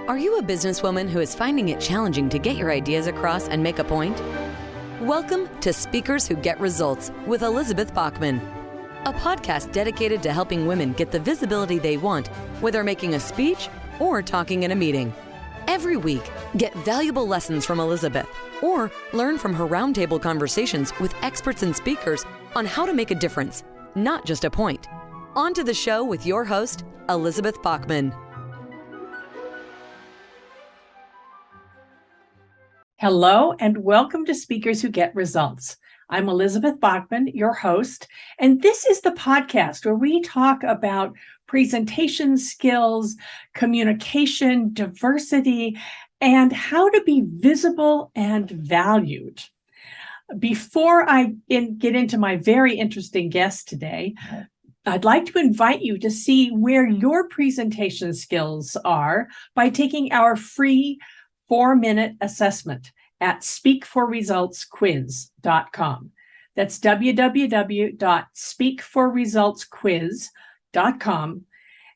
Are you a businesswoman who is finding it challenging to get your ideas across and make a point? Welcome to Speakers Who Get Results with Elizabeth Bachman, a podcast dedicated to helping women get the visibility they want, whether making a speech or talking in a meeting. Every week, get valuable lessons from Elizabeth or learn from her roundtable conversations with experts and speakers on how to make a difference, not just a point. On to the show with your host, Elizabeth Bachman. Hello, and welcome to Speakers Who Get Results. I'm Elizabeth Bachman, your host, and this is the podcast where we talk about presentation skills, communication, diversity, and how to be visible and valued. Before I get into my very interesting guest today, I'd like to invite you to see where your presentation skills are by taking our free 4-minute assessment at speakforresultsquiz.com. That's www.speakforresultsquiz.com.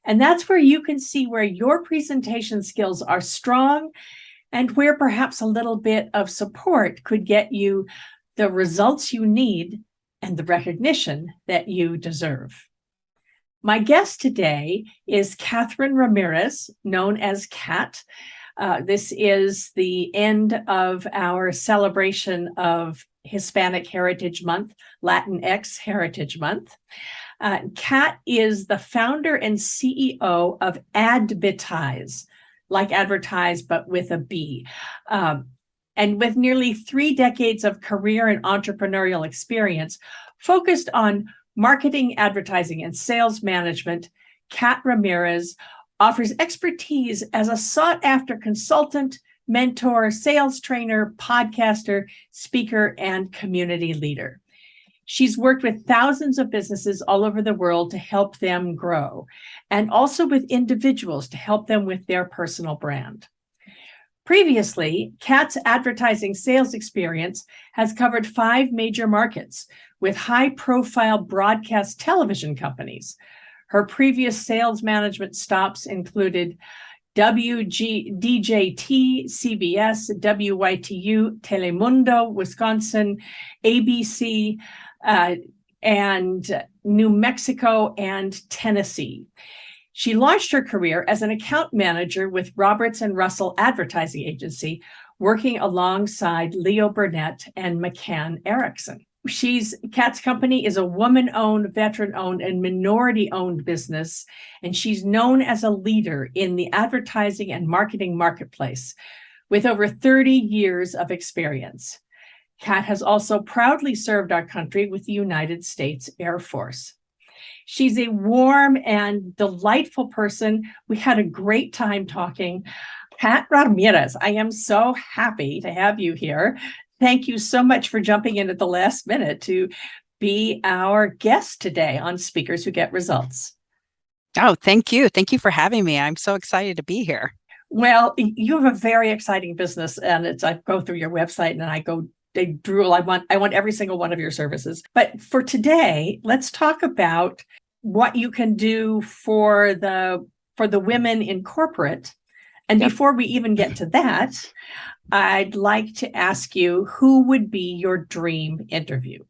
And that's where you can see where your presentation skills are strong and where perhaps a little bit of support could get you the results you need and the recognition that you deserve. My guest today is Catherine Ramirez, known as Cat. This is the end of our celebration of Hispanic Heritage Month, Latinx Heritage Month. Cat is the founder and CEO of adBidtise, like advertise, but with a B. And with nearly 3 decades of career and entrepreneurial experience focused on marketing, advertising, and sales management, Cat Ramirez offers expertise as a sought-after consultant, mentor, sales trainer, podcaster, speaker, and community leader. She's worked with thousands of businesses all over the world to help them grow, and also with individuals to help them with their personal brand. Previously, Cat's advertising sales experience has covered 5 major markets with high-profile broadcast television companies. Her previous sales management stops included DJT, CBS, WYTU, Telemundo, Wisconsin, ABC, and New Mexico and Tennessee. She launched her career as an account manager with Roberts and Russell Advertising Agency, working alongside Leo Burnett and McCann Erickson. Cat's company is a woman-owned, veteran-owned, and minority-owned business, and she's known as a leader in the advertising and marketing marketplace with over 30 years of experience. Cat has also proudly served our country with the United States Air Force. She's a warm and delightful person. We had a great time talking. Cat Ramirez, I am so happy to have you here. Thank you so much for jumping in at the last minute to be our guest today on Speakers Who Get Results. Oh, thank you. Thank you for having me. I'm so excited to be here. Well, you have a very exciting business, and I go through your website and I drool. I want every single one of your services. But for today, let's talk about what you can do for the women in corporate. And before we even get to that, I'd like to ask you, who would be your dream interview?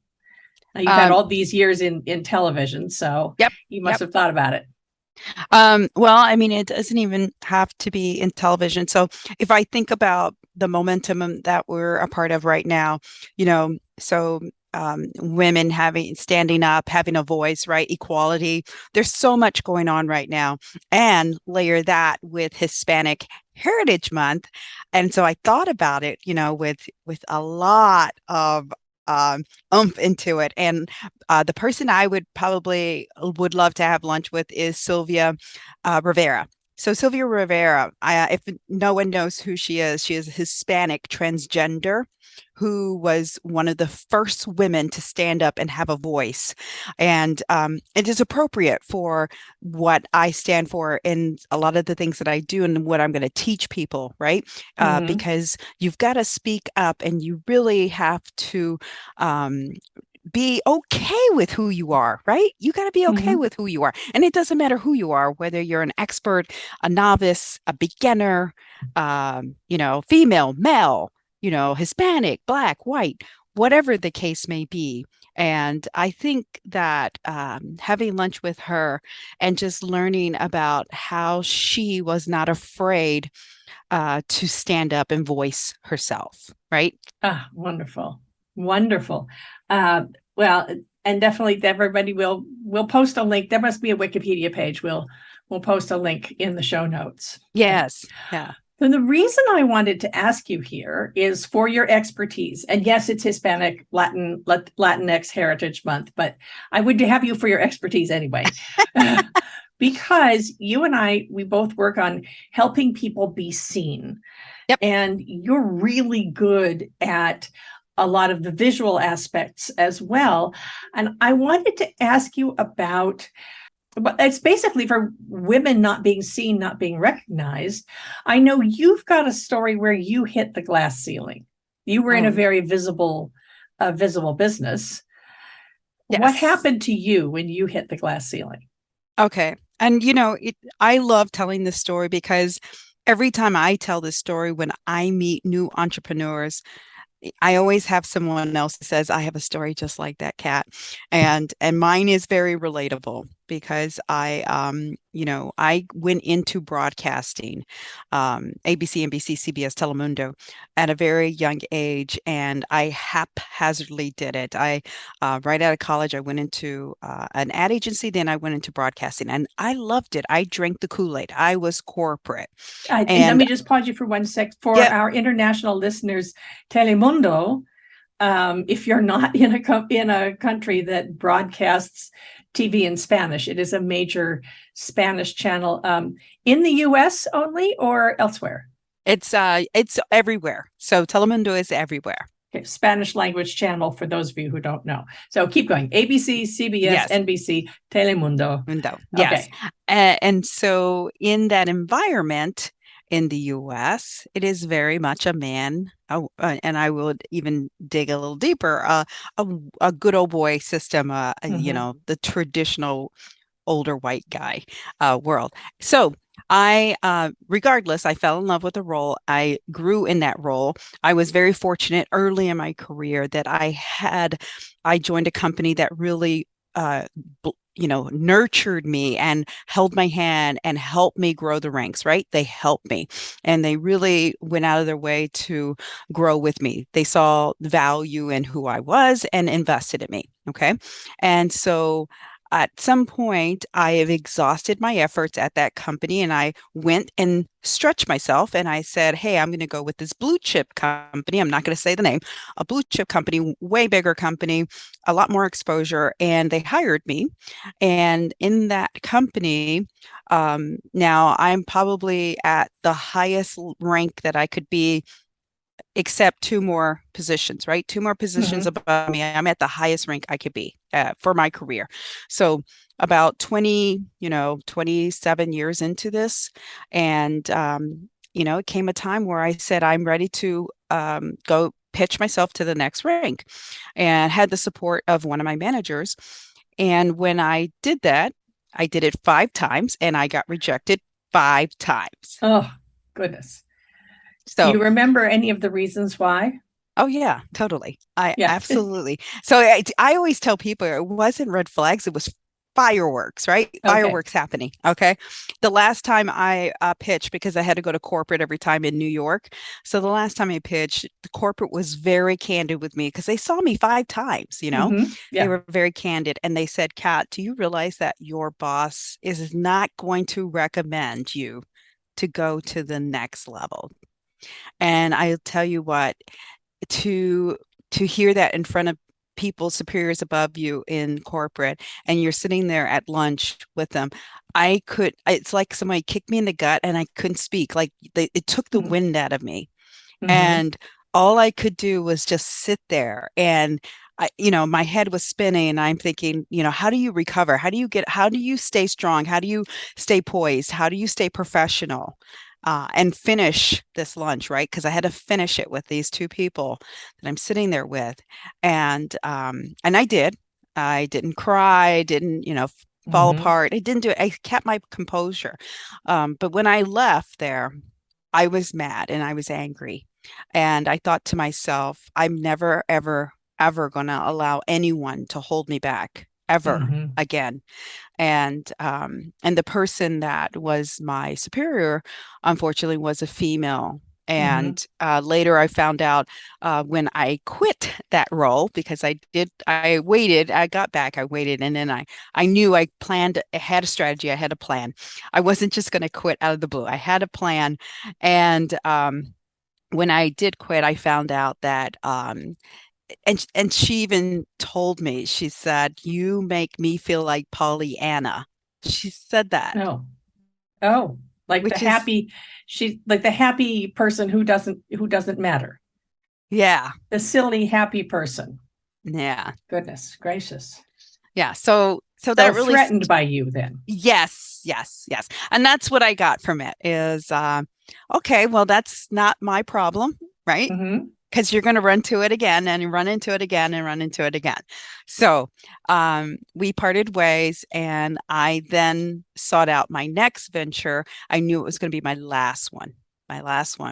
Now, you've had all these years in television, so you must have thought about it. Well, I mean, it doesn't even have to be in television. So if I think about the momentum that we're a part of right now, women standing up, having a voice, right? Equality. There's so much going on right now, and layer that with Hispanic Heritage Month. And so I thought about it, with a lot of oomph into it. And the person I would love to have lunch with is Sylvia Rivera. So Sylvia Rivera, if no one knows who she is a Hispanic transgender who was one of the first women to stand up and have a voice. And it is appropriate for what I stand for in a lot of the things that I do and what I'm going to teach people, right? Because you've got to speak up, and you really have to be okay with who you are, right? You got to be okay Mhm. with who you are. And it doesn't matter who you are, whether you're an expert, a novice, a beginner, female, male, Hispanic, black, white, whatever the case may be. And I think that having lunch with her and just learning about how she was not afraid to stand up and voice herself, right? Ah, wonderful. Wonderful. Uh, well, and definitely everybody will post a link. There must be a Wikipedia page. We'll post a link in the show notes. Yes. Yeah. And the reason I wanted to ask you here is for your expertise. And yes, it's Hispanic Latinx Heritage Month, but I would have you for your expertise anyway. Because you and we both work on helping people be seen. Yep. And you're really good at a lot of the visual aspects as well. And I wanted to ask you about, but it's basically for women not being seen, not being recognized. I know you've got a story where you hit the glass ceiling. You were in a Oh, very visible business. What yes. happened to you when you hit the glass ceiling? Okay. And I love telling this story because every time I tell this story, when I meet new entrepreneurs, I always have someone else who says, I have a story just like that, Kat. And mine is very relatable because I went into broadcasting, ABC, NBC, CBS, Telemundo at a very young age, and I haphazardly did it. I right out of college, I went into an ad agency, then I went into broadcasting, and I loved it. I drank the Kool-Aid. I was corporate, And let and me just pause you for 1 sec. For yeah. our international listeners, Telemundo, if you're not in a country that broadcasts TV in Spanish, it is a major Spanish channel. In the U.S. only or elsewhere? It's everywhere. So Telemundo is everywhere. Okay, Spanish language channel for those of you who don't know. So keep going. ABC, CBS, Yes. NBC, Telemundo. Mundo. Yes. Okay. And so in that environment in the US, it is very much a man, and I would even dig a little deeper, a good old boy system, Mhm. the traditional older white guy world. So regardless, I fell in love with the role. I grew in that role. I was very fortunate early in my career that I joined a company that really, nurtured me and held my hand and helped me grow the ranks, right? They helped me and they really went out of their way to grow with me. They saw the value in who I was and invested in me. Okay. And so at some point, I have exhausted my efforts at that company and I went and stretched myself and I said, hey, I'm going to go with this blue chip company. I'm not going to say the name, a blue chip company, way bigger company, a lot more exposure. And they hired me. And in that company, now I'm probably at the highest rank that I could be, except two more positions, right? Two more positions Mhm. above me. I'm at the highest rank I could be for my career. So about 27 years into this. And, it came a time where I said, I'm ready to go pitch myself to the next rank and had the support of one of my managers. And when I did that, I did it 5 times and I got rejected 5 times. Oh, goodness. Do So you remember any of the reasons why? oh yeah, totally. I Yeah. absolutely. So I always tell people it wasn't red flags, it was fireworks, right? Okay. Fireworks happening. Okay. The last time I pitched, because I had to go to corporate every time in New York. So the last time I pitched, the corporate was very candid with me because they saw me 5 times. They Yeah. were very candid and they said, Kat, do you realize that your boss is not going to recommend you to go to the next level? And I'll tell you what, to hear that in front of people superiors above you in corporate and you're sitting there at lunch with them, it's like somebody kicked me in the gut and I couldn't speak, like it took the wind out of me. Mm-hmm. And all I could do was just sit there and my head was spinning and I'm thinking, how do you recover? How do you stay strong? How do you stay poised? How do you stay professional? and finish this lunch, right? Because I had to finish it with these two people that I'm sitting there with, and I did. I didn't cry. I didn't, fall Mm-hmm. apart. I didn't do it. I kept my composure. But when I left there, I was mad and I was angry, and I thought to myself, I'm never, ever, ever going to allow anyone to hold me back ever Mm-hmm. again. And the person that was my superior, unfortunately, was a female. Mm-hmm. And later I found out when I quit that role, because I waited, I got back, I waited, and then I knew I planned, I had a strategy, I had a plan. I wasn't just going to quit out of the blue. I had a plan. And when I did quit, I found out that and she even told me, she said, "You make me feel like Pollyanna." She said that, Oh, oh, like the which is, happy, like the happy person who doesn't matter. yeah, The silly, happy person. yeah, Goodness gracious. yeah. So So that really, threatened by you then. yes, yes, yes. And that's what I got from it is, okay, well, that's not my problem, right? Mm-hmm. Because you're going to run to it again and run into it again and run into it again. So we parted ways, and I then sought out my next venture. I knew it was going to be my last one,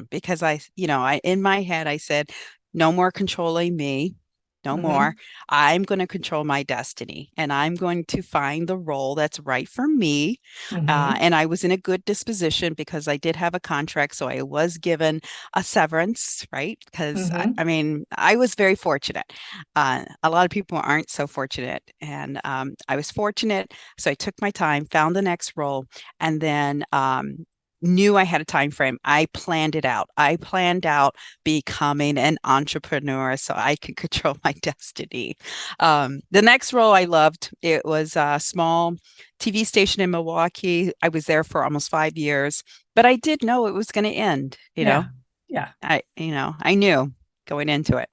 because in my head, I said, no more controlling me. No Mm-hmm. more. I'm going to control my destiny, and I'm going to find the role that's right for me. Mm-hmm. And I was in a good disposition because I did have a contract. So I was given a severance, right? Because Mm-hmm. I mean, I was very fortunate. A lot of people aren't so fortunate, and I was fortunate. So I took my time, found the next role, and then knew I had a time frame. I planned it out. I planned out becoming an entrepreneur so I could control my destiny. The next role I loved. It was a small TV station in Milwaukee. I was there for almost 5 years, but I did know it was going to end. Yeah. Yeah. I knew going into it.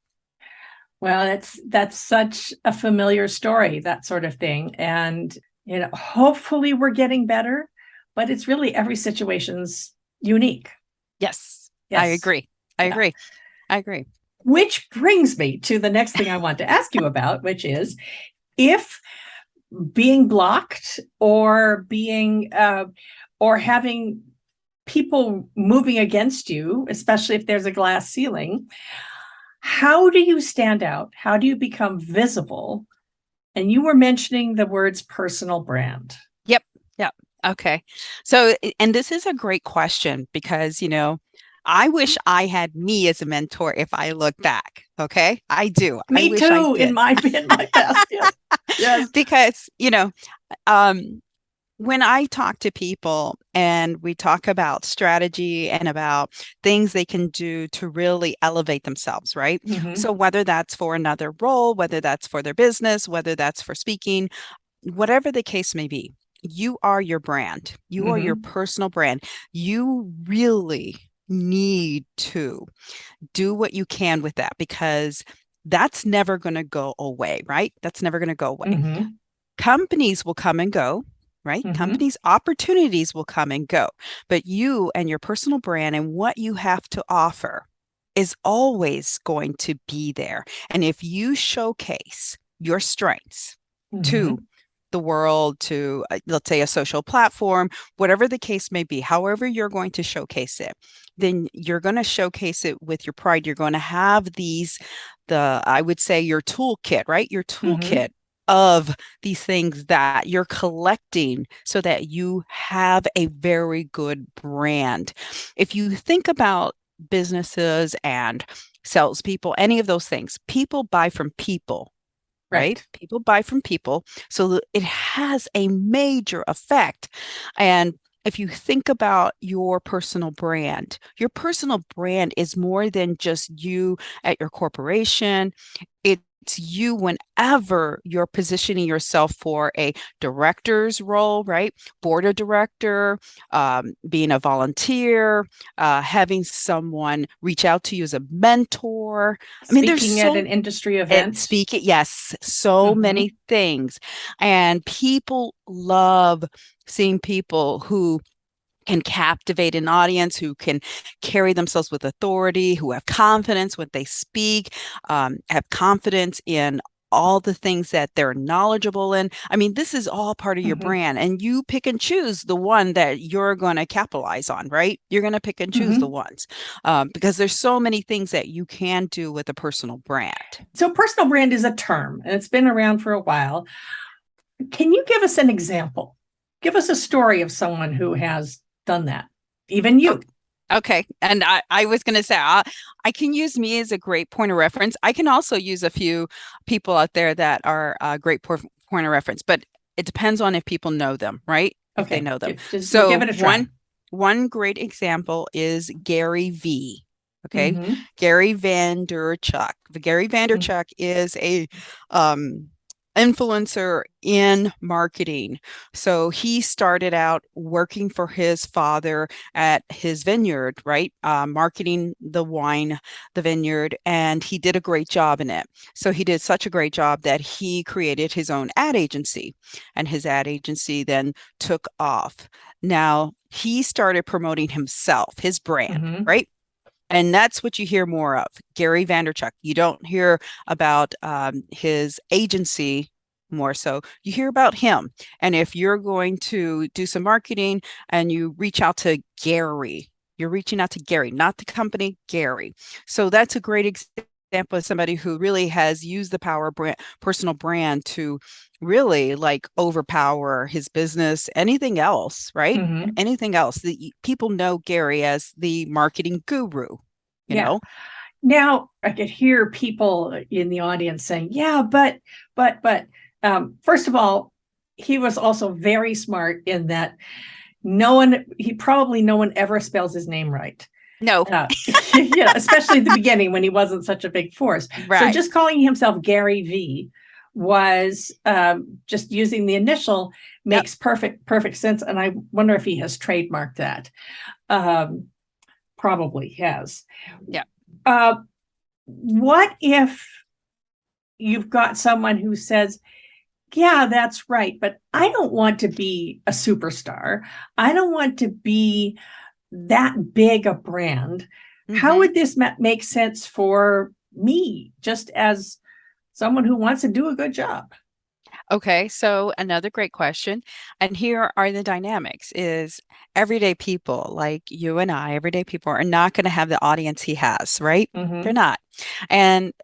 Well, that's such a familiar story, that sort of thing. And hopefully we're getting better, but it's really every situation's unique. Yes, I Yes. agree. I Yeah. agree. I agree. Which brings me to the next thing I want to ask you about, which is if being blocked or being or having people moving against you, especially if there's a glass ceiling, how do you stand out? How do you become visible? And you were mentioning the words personal brand. Yep. Yep. Okay. So, and this is a great question because, I wish I had me as a mentor if I look back. Okay. I do. I Me wish I too, in did. my past. Yes. Yes. Because, um, when I talk to people and we talk about strategy and about things they can do to really elevate themselves, right? Mm-hmm. So, whether that's for another role, whether that's for their business, whether that's for speaking, whatever the case may be, you are your brand. You are your Mm-hmm. personal brand. You really need to do what you can with that because that's never going to go away, right? That's never going to go away. Mm-hmm. Companies will come and go, right? Mm-hmm. Companies, opportunities will come and go, but you and your personal brand and what you have to offer is always going to be there. And if you showcase your strengths to Mm-hmm. the world, to let's say a social platform, whatever the case may be, however you're going to showcase it, then you're going to showcase it with your pride. You're going to have I would say your toolkit, right? Your Mm-hmm. toolkit of these things that you're collecting so that you have a very good brand. If you think about businesses and salespeople, any of those things, people buy from people, right? Right. People buy from people. So it has a major effect. And if you think about your personal brand is more than just you at your corporation. It's you whenever you're positioning yourself for a director's role, right? Board of director, being a volunteer, having someone reach out to you as a mentor. I mean, there's Speaking at an industry event. speak it, yes, so Mm-hmm. many things. And people love seeing people who can captivate an audience, who can carry themselves with authority, who have confidence when they speak, have confidence in all the things that they're knowledgeable in. I mean, this is all part of your Mm-hmm. brand, and you pick and choose the one that you're going to capitalize on, right? You're going to pick and choose the Mm-hmm. ones, because there's so many things that you can do with a personal brand. So personal brand is a term and it's been around for a while. Can you give us an example? Give us a story of someone who has done that, even you. Okay. And I was going to say, I can use me as a great point of reference. I can also use a few people out there that are a great point of reference, but it depends on if people know them, right? If they Okay, know them. we'll So give it a try. one great example is Gary V. Okay. Mm-hmm. Gary Vanderchuck. Gary Vanderchuck is a influencer in marketing. So he started out working for his father at his vineyard, right? Marketing the wine, the vineyard, and he did a great job in it. So he did such a great job that he created his own ad agency, and his ad agency then took off. Now he started promoting himself, his brand, Mm-hmm. right? And that's what you hear more of, Gary Vanderchuck. You don't hear about his agency more so. You hear about him. And if you're going to do some marketing and you reach out to Gary, you're reaching out to Gary, not the company, Gary. So that's a great example of somebody who really has used the power of personal brand to really like overpower his business, anything else, right? Mm-hmm. Anything else. The people know Gary as the marketing guru, you Yeah. know? Now I could hear people in the audience saying, "Yeah, but." First of all, he was also very smart in that no one ever spells his name right. No, Yeah, especially at the beginning when he wasn't such a big force. So right. just calling himself Gary V was just using the initial Yep. makes perfect sense. And I wonder if he has trademarked that. Um, Probably has. Yep. What if you've got someone who says, yeah, that's right, but I don't want to be a superstar. I don't want to be that big a brand. How Mm-hmm. would this make sense for me, just as someone who wants to do a good job? Okay, so another great question. And here are the dynamics is everyday people like you and I, everyday people are not going to have the audience he has, right? They're Mm-hmm. not. And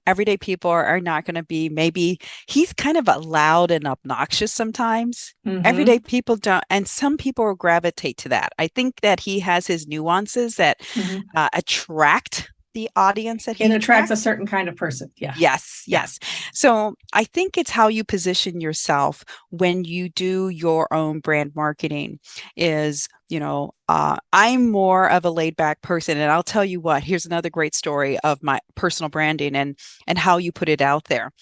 everyday people are not going to be, maybe he's kind of loud and obnoxious sometimes. Mm-hmm. Everyday people don't, and some people will gravitate to that. I think that he has his nuances that Mm-hmm. attract the audience that It he attracts a attracts. certain kind of person. Yeah. Yes, Yeah. yes. So I think it's how you position yourself when you do your own brand marketing is, I'm more of a laid back person. And I'll tell you what, here's another great story of my personal branding and how you put it out there.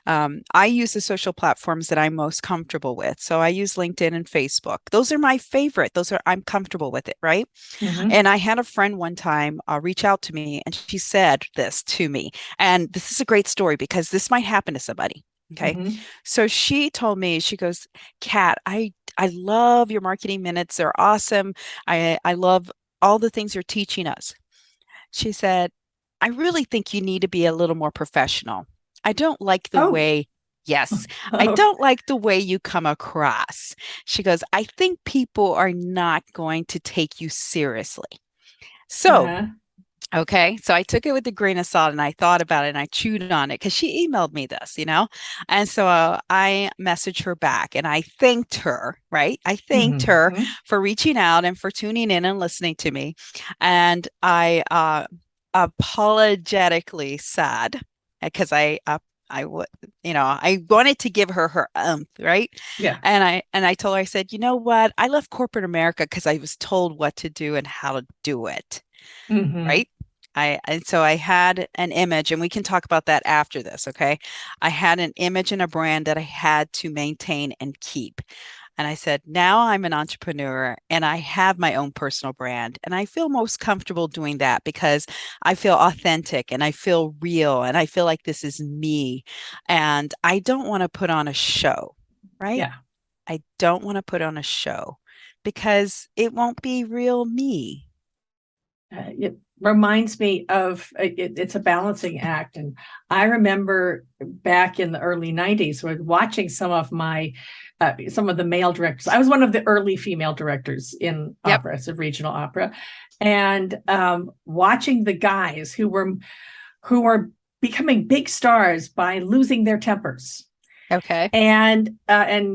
I use the social platforms that I'm most comfortable with. So I use LinkedIn and Facebook. Those are my favorite. I'm comfortable with it, right? Mm-hmm. And I had a friend one time reach out to me and she said this to me. And this is a great story because this might happen to somebody. Okay. Mm-hmm. So she told me, she goes, Kat, I love your marketing minutes. They're awesome. I love all the things you're teaching us. She said, I really think you need to be a little more professional. I don't like the Oh. way, yes, I Oh. don't like the way you come across. She goes, I think people are not going to take you seriously. So, Uh-huh. okay, so I took it with a grain of salt and I thought about it and I chewed on it because she emailed me this. And so I messaged her back and I thanked her, right? I thanked her Mm-hmm. for reaching out and for tuning in and listening to me. And I apologetically said, because I would, I wanted to give her right? Yeah. And I told her, I said, you know what? I left corporate America because I was told what to do and how to do it. Mm-hmm. Right. And so I had an image, and we can talk about that after this. Okay. I had an image and a brand that I had to maintain and keep. And I said, now I'm an entrepreneur and I have my own personal brand. And I feel most comfortable doing that because I feel authentic and I feel real and I feel like this is me. And I don't want to put on a show, right? Yeah. I don't want to put on a show because it won't be real me. It reminds me of it's a balancing act. And I remember back in the early 90s when watching some of the male directors. I was one of the early female directors in Yep. opera, so regional opera, and watching the guys who were becoming big stars by losing their tempers. Okay. And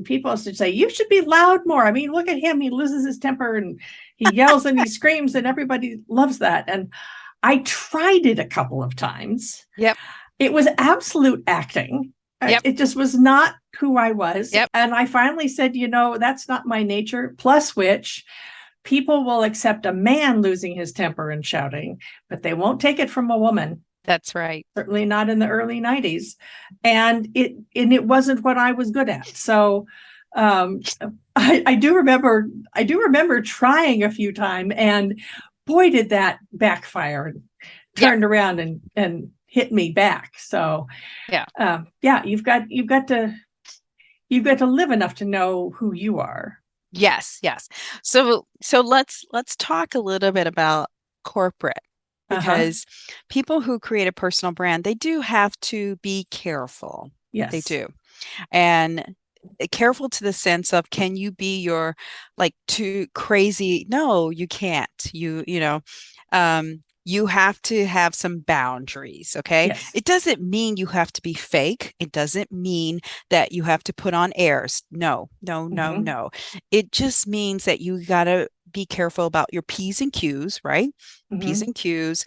people used to say, you should be loud more. I mean, look at him. He loses his temper and he yells and he screams and everybody loves that. And I tried it a couple of times. Yep. It was absolute acting. Yep. It just was not who I was. Yep. And I finally said, that's not my nature. Plus which people will accept a man losing his temper and shouting, but they won't take it from a woman. That's right. Certainly not in the early 90s. And it wasn't what I was good at. So I do remember trying a few times, and boy, did that backfire and turned around and hit me back. So you've got to live enough to know who you are. Yes. So let's talk a little bit about corporate. Because people who create a personal brand, they do have to be careful. Yes, they do. And careful to the sense of, can you be your too crazy? No, you can't. You have to have some boundaries. Okay. Yes. It doesn't mean you have to be fake. It doesn't mean that you have to put on airs. No. It just means that you got to be careful about your P's and Q's, right? P's and Q's.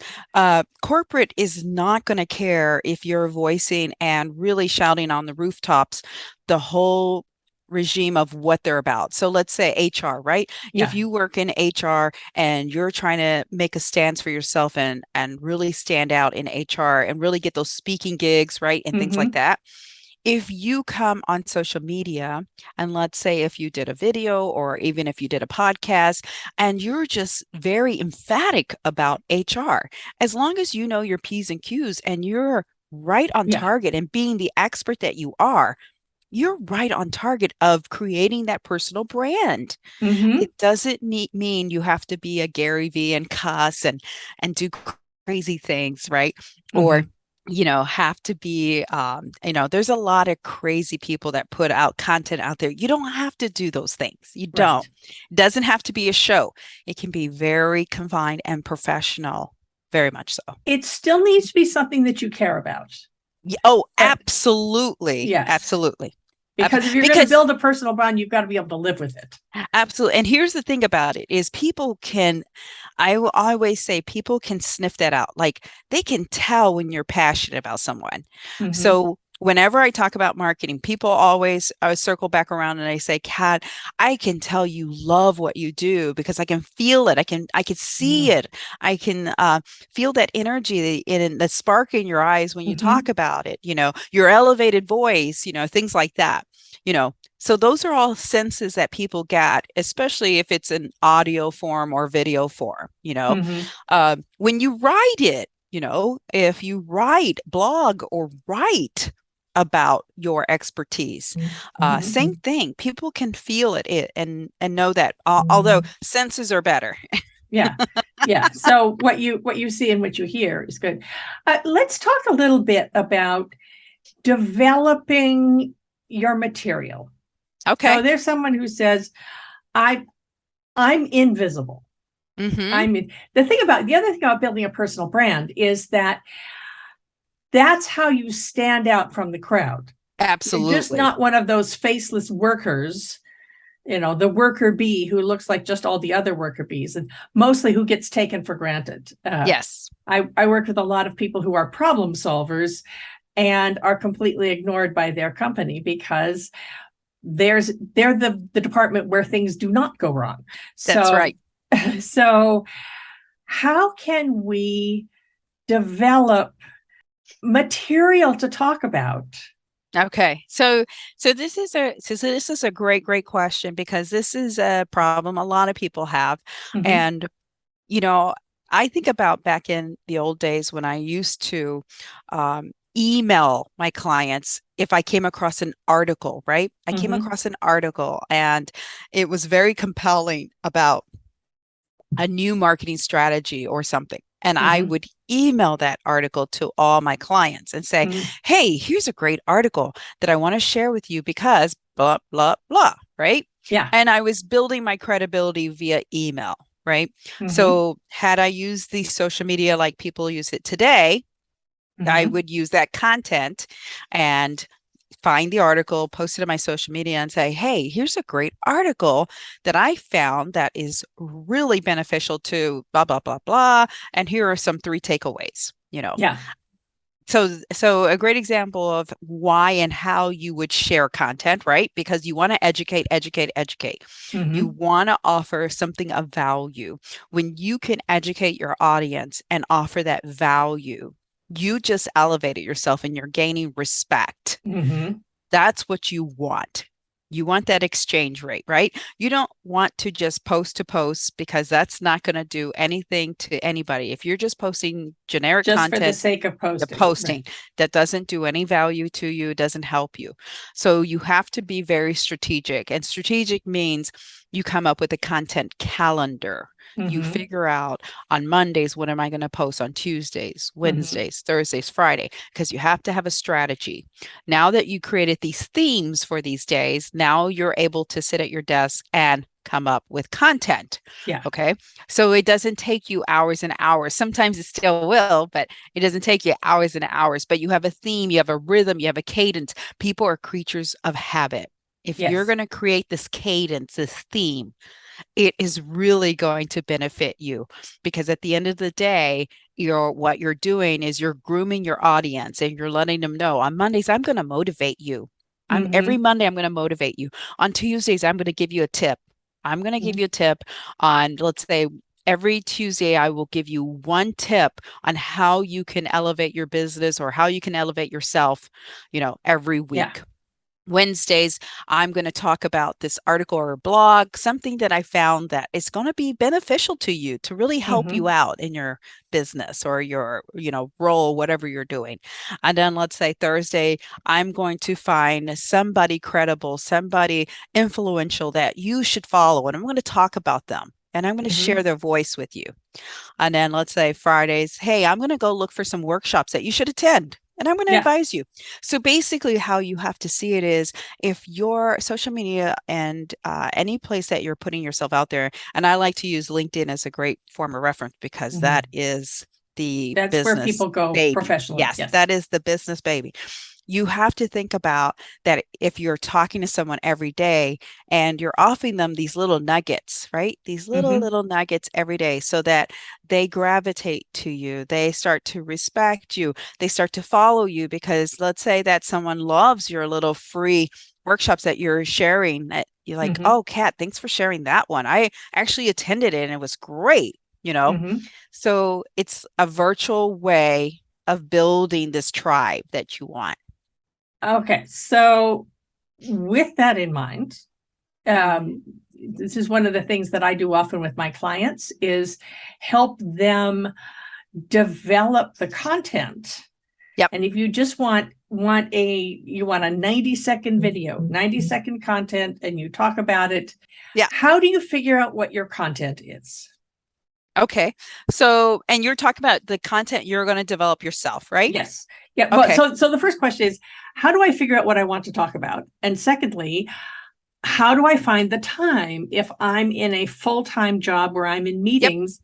Corporate is not going to care if you're voicing and really shouting on the rooftops the whole regime of what they're about. So let's say HR, right? Yeah. If you work in HR and you're trying to make a stance for yourself and really stand out in HR and really get those speaking gigs, right? And things like that. If you come on social media, and let's say if you did a video or even if you did a podcast and you're just very emphatic about HR, as long as you know your P's and Q's and you're right on target and being the expert that you are, you're right on target of creating that personal brand. It doesn't mean you have to be a Gary V and cuss and do crazy things, right? Or have to be, there's a lot of crazy people that put out content out there. You don't have to do those things. You don't. It doesn't have to be a show. It can be very confined and professional, very much so. It still needs to be something that you care about. Oh, absolutely. Yes. Absolutely. Because if you're going to build a personal brand, you've got to be able to live with it. Absolutely. And here's the thing about it is I will always say people can sniff that out. Like they can tell when you're passionate about someone. So whenever I talk about marketing, people always circle back around and I say, Kat, I can tell you love what you do because I can feel it. I can see it. I can feel that energy in the spark in your eyes when you talk about it, your elevated voice, things like that, So those are all senses that people get, especially if it's an audio form or video form, when you write it, if you blog or write about your expertise, same thing. People can feel it and know that, although senses are better. Yeah. So what you see and what you hear is good. Let's talk a little bit about developing your material. Okay. So there's someone who says, I'm invisible. The other thing about building a personal brand is that's how you stand out from the crowd. Absolutely. You're just not one of those faceless workers, the worker bee who looks like just all the other worker bees and mostly who gets taken for granted. Yes. I work with a lot of people who are problem solvers and are completely ignored by their company because they're the department where things do not go wrong. That's right. So how can we develop material to talk about? Okay. So this is a great question because this is a problem a lot of people have. And, I think about back in the old days when I used to email my clients if I came across an article, right? I came across an article and it was very compelling about a new marketing strategy or something. And I would email that article to all my clients and say, hey, here's a great article that I want to share with you because blah, blah, blah, right? Yeah. And I was building my credibility via email, right? So had I used the social media like people use it today, I would use that content and find the article, post it on my social media and say, hey, here's a great article that I found that is really beneficial to blah, blah, blah, blah. And here are some 3 takeaways, Yeah. So a great example of why and how you would share content, right? Because you want to educate, educate, educate. You want to offer something of value. When you can educate your audience and offer that value, you just elevated yourself and you're gaining respect. That's what you want. You want that exchange rate, right? You don't want to just post to post because that's not going to do anything to anybody. If you're just posting generic just content, for the sake of posting, right. That doesn't do any value to you, doesn't help you. So you have to be very strategic. And strategic means you come up with a content calendar. You figure out on Mondays, what am I going to post on Tuesdays, Wednesdays, Thursdays, Friday, because you have to have a strategy. Now that you created these themes for these days, now you're able to sit at your desk and come up with content. Yeah. Okay. So it doesn't take you hours and hours. Sometimes it still will, but it doesn't take you hours and hours. But you have a theme, you have a rhythm, you have a cadence. People are creatures of habit. If you're going to create this cadence, this theme, it is really going to benefit you because at the end of the day, what you're doing is you're grooming your audience and you're letting them know on Mondays, I'm going to motivate you. Every Monday, I'm going to motivate you. On Tuesdays, I'm going to give you a tip. I'm going to give you a tip on, let's say, every Tuesday, I will give you one tip on how you can elevate your business or how you can elevate yourself, every week. Yeah. Wednesdays, I'm going to talk about this article or blog, something that I found that is going to be beneficial to you to really help you out in your business or your, role, whatever you're doing. And then let's say Thursday, I'm going to find somebody credible, somebody influential that you should follow. And I'm going to talk about them and I'm going to share their voice with you. And then let's say Fridays, hey, I'm going to go look for some workshops that you should attend. And I'm going to advise you. So basically how you have to see it is if your social media and any place that you're putting yourself out there, and I like to use LinkedIn as a great form of reference because that is that's business where people go baby. Professionally. Yes, that is the business baby. You have to think about that if you're talking to someone every day and you're offering them these little nuggets, right? These little nuggets every day so that they gravitate to you. They start to respect you. They start to follow you because let's say that someone loves your little free workshops that you're sharing that you're like, oh, Kat, thanks for sharing that one. I actually attended it and it was great, So it's a virtual way of building this tribe that you want. Okay, so with that in mind, this is one of the things that I do often with my clients is help them develop the content. Yep. And if you just want a 90-second video, 90-second content, and you talk about it, how do you figure out what your content is? Okay. So, and you're talking about the content you're going to develop yourself, right? Yes. Yeah. Okay. But so the first question is, how do I figure out what I want to talk about? And secondly, how do I find the time if I'm in a full-time job where I'm in meetings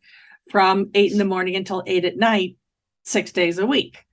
from 8 in the morning until 8 at night, 6 days a week?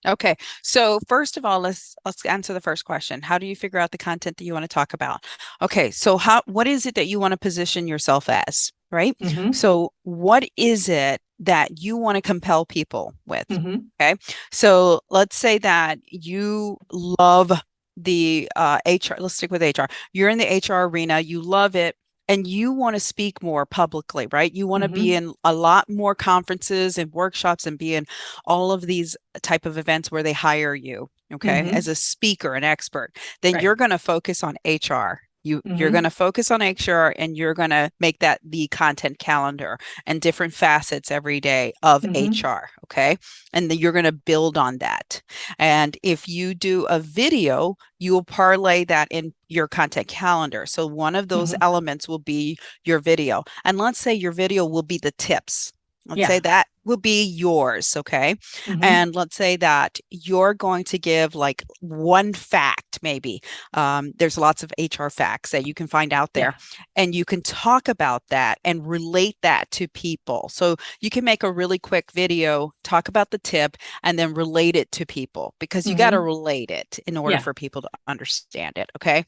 Okay. So first of all, let's answer the first question. How do you figure out the content that you want to talk about? Okay. So what is it that you want to position yourself as? Right? So what is it that you want to compel people with? Okay. So let's say that you love the HR. Let's stick with HR. You're in the HR arena. You love it. And you want to speak more publicly, right? You want to be in a lot more conferences and workshops and be in all of these type of events where they hire you, okay, as a speaker, an expert. Then you're going to focus on HR. You're going to focus on HR, and you're going to make that the content calendar and different facets every day of HR. Okay. And then you're going to build on that. And if you do a video, you will parlay that in your content calendar. So one of those elements will be your video. And let's say your video will be the tips. Let's say that will be yours, okay? And let's say that you're going to give like one fact, maybe. There's lots of HR facts that you can find out there, and you can talk about that and relate that to people. So you can make a really quick video, talk about the tip, and then relate it to people, because you got to relate it in order for people to understand it, okay?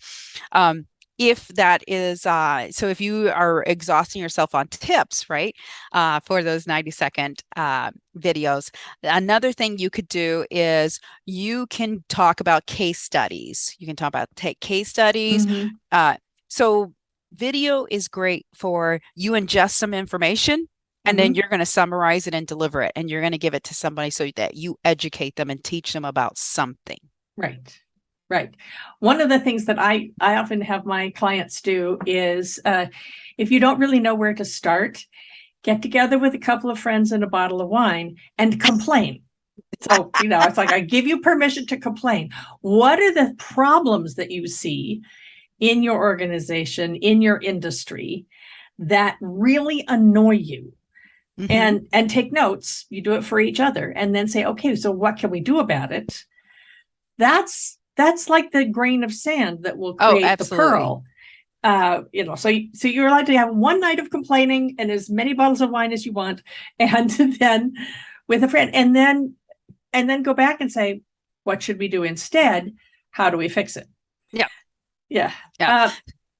If that is, so if you are exhausting yourself on tips, right, for those 90-second videos, another thing you could do is you can talk about case studies. You can talk about case studies. So video is great for you ingest some information, and then you're going to summarize it and deliver it, and you're going to give it to somebody so that you educate them and teach them about something. Right. Right. One of the things that I often have my clients do is if you don't really know where to start, get together with a couple of friends and a bottle of wine and complain. So, it's like, I give you permission to complain. What are the problems that you see in your organization, in your industry, that really annoy you? And take notes. You do it for each other, and then say, okay, so what can we do about it? That's like the grain of sand that will create the pearl. So you're allowed to have one night of complaining and as many bottles of wine as you want, and then with a friend, and then go back and say, what should we do instead? How do we fix it? Yeah.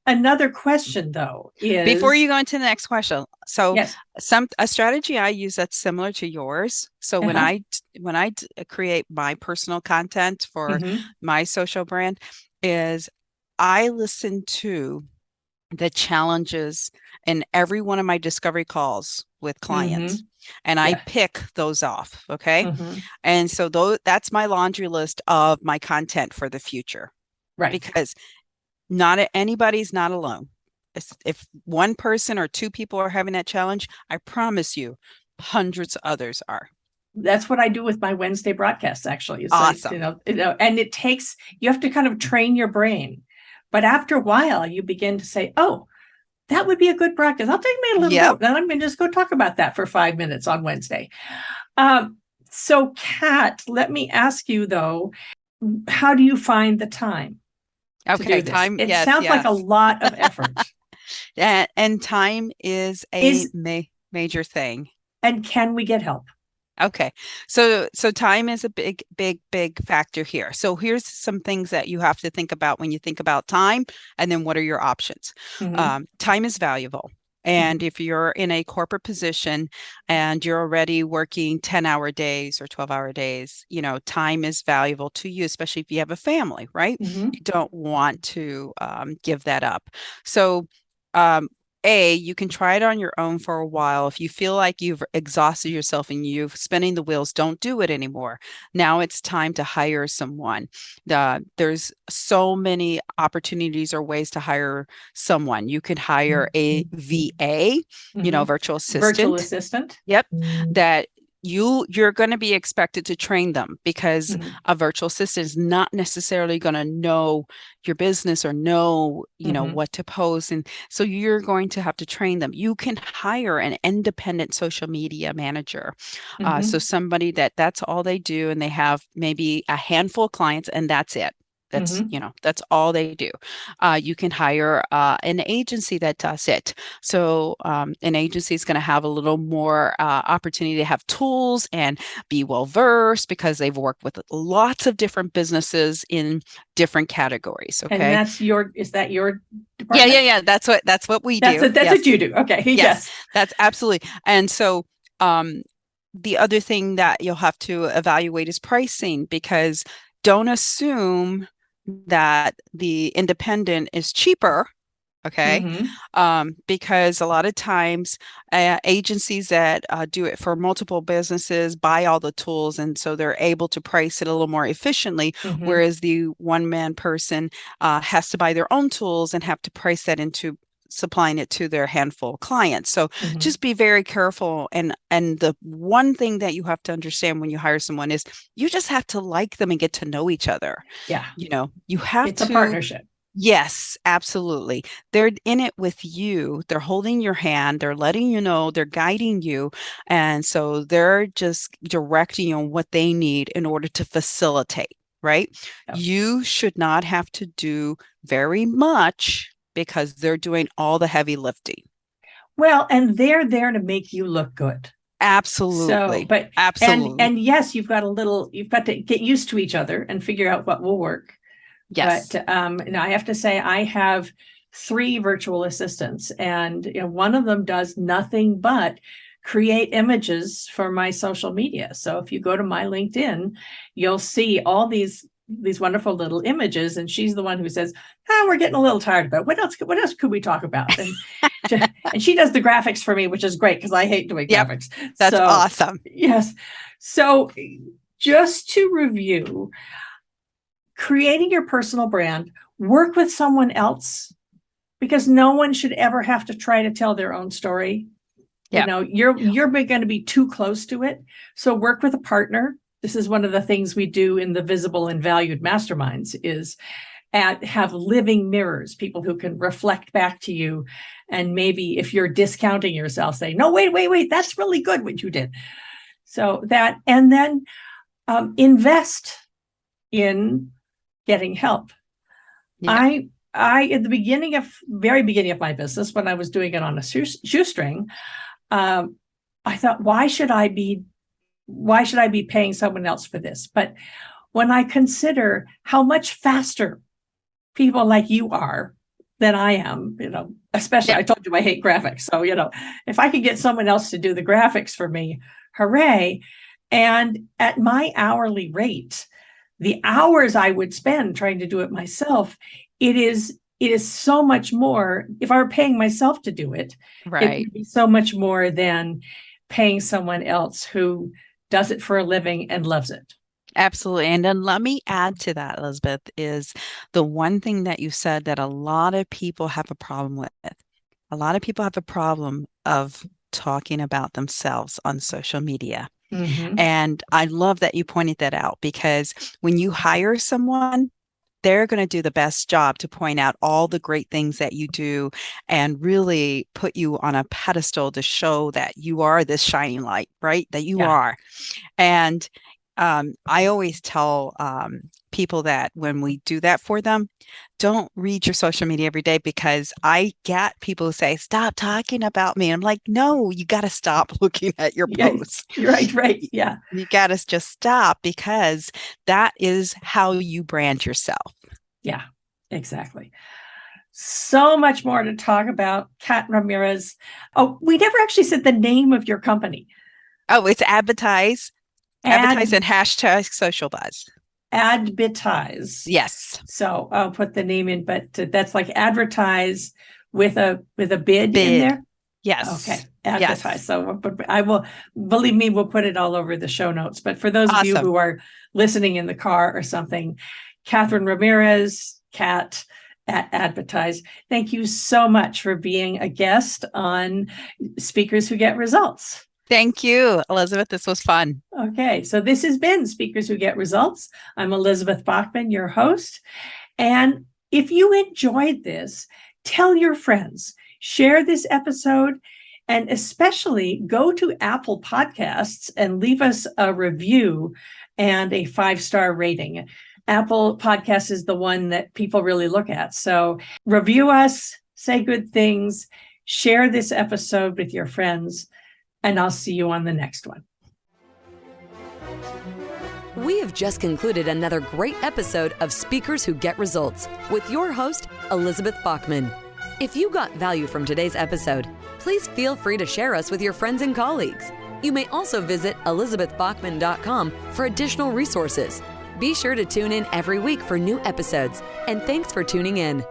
Another question, though, is before you go into the next question. So a strategy I use that's similar to yours. So when I create my personal content for my social brand, is I listen to the challenges in every one of my discovery calls with clients, and I pick those off. Okay. And so that's my laundry list of my content for the future. Right. Because anybody's not alone. If one person or two people are having that challenge, I promise you, hundreds of others are. That's what I do with my Wednesday broadcasts, actually. It's awesome. And you have to kind of train your brain. But after a while, you begin to say, oh, that would be a good broadcast. I'll take me a little note. Then I'm going to just go talk about that for 5 minutes on Wednesday. So, Kat, let me ask you, though, how do you find the time? Okay, time. It sounds like a lot of effort. And time is a major thing. And can we get help? Okay, so time is a big factor here. So here's some things that you have to think about when you think about time, and then what are your options? Time is valuable. And if you're in a corporate position and you're already working 10-hour days or 12-hour days, time is valuable to you, especially if you have a family, right? You don't want to give that up. So you can try it on your own for a while. If you feel like you've exhausted yourself and you're spinning the wheels, don't do it anymore. Now it's time to hire someone. There's so many opportunities or ways to hire someone. You can hire a VA, virtual assistant. Virtual assistant. Yep. That you're going to be expected to train them, because a virtual assistant is not necessarily going to know your business or know, what to post. And so you're going to have to train them. You can hire an independent social media manager. So somebody that's all they do, and they have maybe a handful of clients, and that's it. That's, that's all they do. You can hire an agency that does it. So an agency is going to have a little more opportunity to have tools and be well-versed, because they've worked with lots of different businesses in different categories. Okay. And is that your department? Yeah. That's what we do. That's what you do. Okay. Yes. That's absolutely. And so the other thing that you'll have to evaluate is pricing, because don't assume that the independent is cheaper Okay. Mhm. Because a lot of times agencies that do it for multiple businesses buy all the tools. And so they're able to price it a little more efficiently. Mhm. Whereas the one-man person has to buy their own tools and have to price that into supplying it to their handful of clients. So Mhm. just be very careful. And the one thing that you have to understand when you hire someone is you just have to like them and get to know each other. Yeah. You have It's a to. partnership. Yes, absolutely. They're in it with you. They're holding your hand. They're letting you know. They're guiding you. And so they're just directing you on what they need in order to facilitate, right? Yep. You should not have to do very much because they're doing all the heavy lifting. Well, and they're there to make you look good. So, Absolutely. but Absolutely. and yes, you've got to get used to each other and figure out what will work. Yes. But and I have to say, I have 3 virtual assistants, and one of them does nothing but create images for my social media. So if you go to my LinkedIn, you'll see all these wonderful little images, and she's the one who says, we're getting a little tired about it. What else could we talk about? And she does the graphics for me, which is great because I hate doing Yep. graphics. That's So awesome. yes. So just to review, creating your personal brand, work with someone else, because no one should ever have to try to tell their own story. Yeah. You're going to be too close to it. So work with a partner. This is one of the things we do in the Visible and Valued Masterminds is have living mirrors, people who can reflect back to you. And maybe if you're discounting yourself, say, no, wait, that's really good what you did. So that, and then invest in getting help. Yeah. I at the very beginning of my business, when I was doing it on a shoestring, I thought, why should I be paying someone else for this? But when I consider how much faster people like you are than I am, especially, Yeah. I told you I hate graphics. So, if I could get someone else to do the graphics for me, hooray. And at my hourly rate, the hours I would spend trying to do it myself, it is so much more. If I were paying myself to do it, it Right. would be so much more than paying someone else who does it for a living and loves it. Absolutely. And then let me add to that, Elizabeth, is the one thing that you said that a lot of people have a problem with. A lot of people have a problem of talking about themselves on social media. Mm-hmm. And I love that you pointed that out because when you hire someone, they're going to do the best job to point out all the great things that you do and really put you on a pedestal to show that you are this shining light, right? That you are. And I always tell people that when we do that for them, don't read your social media every day because I get people who say, stop talking about me. And I'm like, no, you got to stop looking at your posts. Right. Yeah. You got to just stop because that is how you brand yourself. Yeah, exactly. So much more to talk about. Kat Ramirez. Oh, we never actually said the name of your company. Oh, it's adBidtise. adBidtise and hashtag social buzz. adBidtise. Yes. So I'll put the name in, but that's like advertise with a bid in there. Yes. Okay. adBidtise. Yes. So I will, believe me, we'll put it all over the show notes. But for those of you who are listening in the car or something, Catherine Ramirez, Kat at adBidtise, thank you so much for being a guest on Speakers Who Get Results. Thank you, Elizabeth. This was fun. Okay, so this has been Speakers Who Get Results. I'm Elizabeth Bachman, your host. And if you enjoyed this, tell your friends, share this episode, and especially go to Apple Podcasts and leave us a review and a 5-star rating. Apple Podcasts is the one that people really look at. So review us, say good things, share this episode with your friends, and I'll see you on the next one. We have just concluded another great episode of Speakers Who Get Results with your host, Elizabeth Bachman. If you got value from today's episode, please feel free to share us with your friends and colleagues. You may also visit elizabethbachman.com for additional resources. Be sure to tune in every week for new episodes, and thanks for tuning in.